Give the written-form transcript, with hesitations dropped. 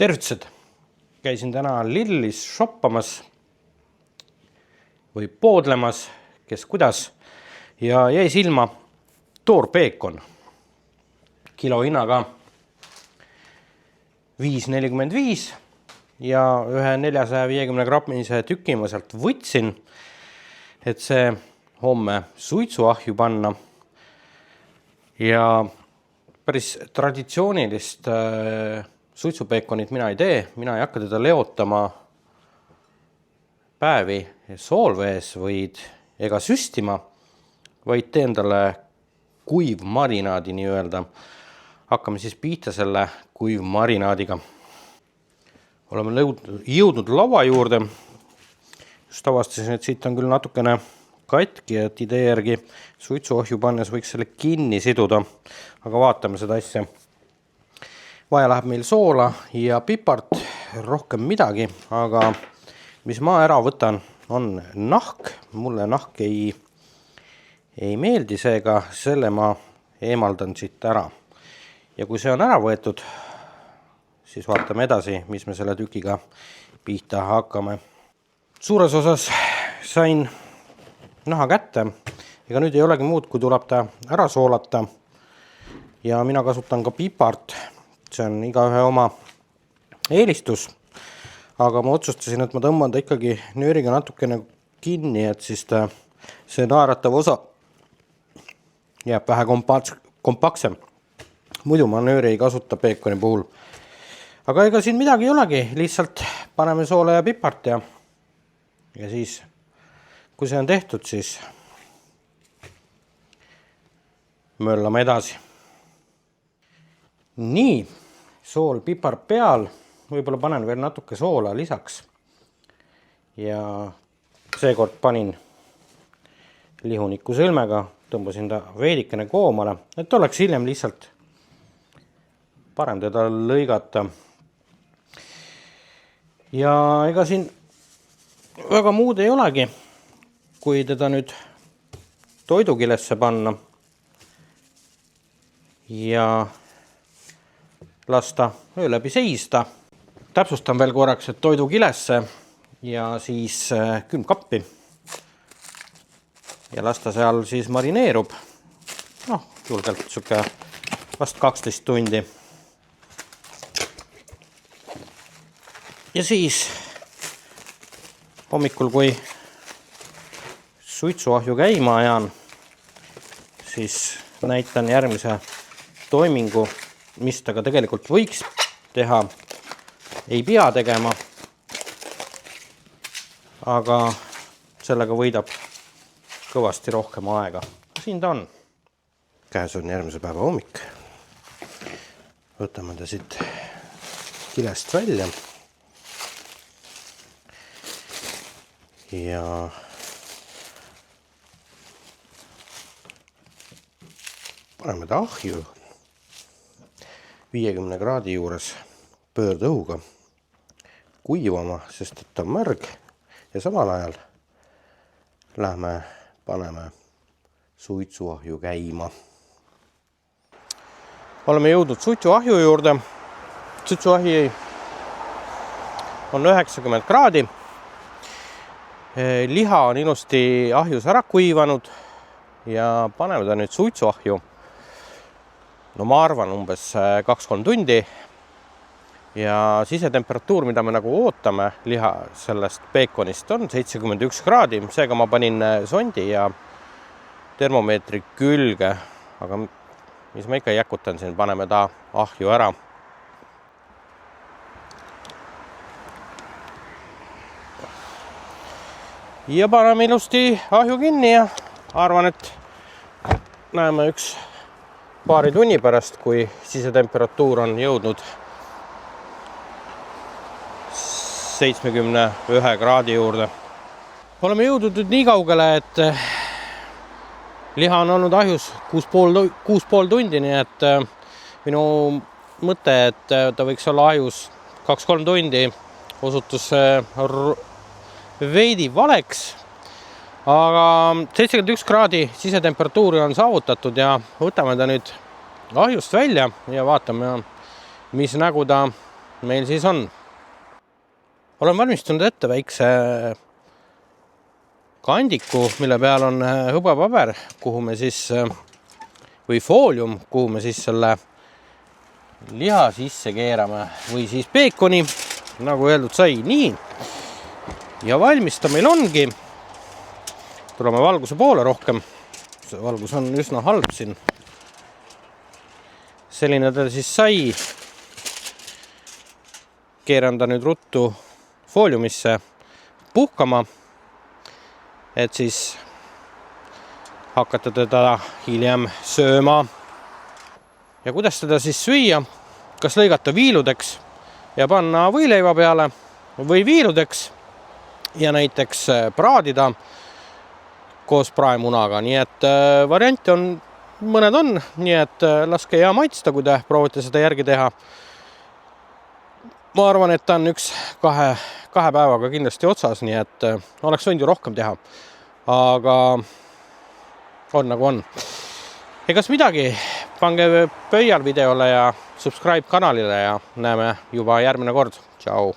Tervitused! Käisin täna Lidlis shoppamas või poodlemas, kes kuidas, ja jäi silma toorpeekon. Kilo hinnaga 5,45 ja ühe 450 grammise tüki ma sealt võtsin, et see homme suitsuahju panna. Ja päris traditsioonilist suitsupeekonit mina ei tee, mina ei hakka teda leotama päevi soolvees ega süstima, vaid teen talle kuivmarinaadi nii-öelda. Hakkame siis pihta selle kuivmarinaadiga. Oleme jõudnud laua juurde. Just avastasin, et siit on küll natukene katki, et idee järgi suitsuahju pannes võiks selle kinni siduda, aga vaatame seda asja. Vaja läheb meil soola ja pipart, rohkem midagi, aga mis ma ära võtan, on nahk. Mulle nahk ei meeldi, seega selle ma eemaldan siit ära. Ja kui see on ära võetud, siis vaatame edasi, mis me selle tükiga pihta hakkame. Suures osas sain naha kätte, ega nüüd ei olegi muud, kui tuleb ta ära soolata. Ja mina kasutan ka pipart. See on igaühe oma eelistus, aga ma otsustasin, et ma tõmban ta ikkagi nööriga natukene kinni, et siis see naeratav osa jääb vähe kompaktsem. Muidu ma nööri ei kasuta peekoni puhul. Aga ega siin midagi ei olegi, lihtsalt paneme soola ja pipart ja siis, kui see on tehtud, siis möllame edasi. Nii, sool, pipar peal, võib-olla panen veel natuke soola lisaks. Ja seekord panin lihuniku sõlmega, tõmbasin ta veidikene koomale, et oleks hiljem lihtsalt parem teda lõigata. Ja ega siin väga muud ei olegi, kui teda nüüd toidukilesse panna ja lasta öö läbi seista. Täpsustan veel korraks, et toidukilesse ja siis külmkappi. Ja lasta seal siis marineerub. Julgelt suke vast 12 tundi. Ja siis hommikul, kui suitsuahju käima ajan, siis näitan järgmise toimingu, mis ta ka tegelikult võiks teha, ei pea tegema, aga sellega võidab kõvasti rohkem aega. Siin ta on. Käes on järgmise päeva hommik. Võtame ta siit kilest välja. Ja paneme ta ahju 50 kraadi juures pöördõhuga kuivama, sest et on märg ja samal ajal paneme suitsuahju käima. Oleme jõudnud suitsuahju juurde. Suitsuahi on 90 kraadi. Liha on ilusti ahjus ära kuivanud ja paneme ta nüüd suitsuahju. No ma arvan umbes 2-3 tundi ja sisetemperatuur, mida me nagu ootame liha sellest peekonist, on 71 kraadi. Seega ma panin sondi ja termomeetri külge, aga mis ma ikka jäkutan siin, paneme ta ahju ära. Ja paneme ilusti ahju kinni ja arvan, et näeme paari tunni pärast, kui sisetemperatuur on jõudnud 71 kraadi juurde. Oleme jõudnud nüüd nii kaugele, et liha on olnud ahjus 6,5 tundi, nii et minu mõte, et ta võiks olla ahjus 2-3 tundi, osutus veidi valeks. Aga 71 kraadi sisetemperatuuri on saavutatud ja võtame ta nüüd ahjust välja ja vaatame, mis nägu ta meil siis on. Olen valmistunud ette väikse kandiku, mille peal on hõbepaber, kuhu me siis, või foolium, kuhu me siis selle liha sisse keerame või siis peekoni, nagu öeldud sai, nii. Ja valmista meil ongi. Tuleme valguse poole rohkem. See valgus on üsna halb siin. Selline ta siis sai. Keeran ta nüüd ruttu fooliumisse puhkama, et siis hakata teda hiljem sööma. Ja kuidas teda siis süüa? Kas lõigata viiludeks ja panna võileiva peale või viiludeks ja näiteks praadida koos praemunaga. Nii et variante on, mõned on, nii et laske hea maitsta, kui te proovite seda järgi teha. Ma arvan, et ta on kahe päevaga kindlasti otsas, nii et oleks võinud ju rohkem teha. Aga on nagu on. Egas midagi, pange pöial videole ja subscribe kanalile ja näeme juba järgmine kord. Tšau!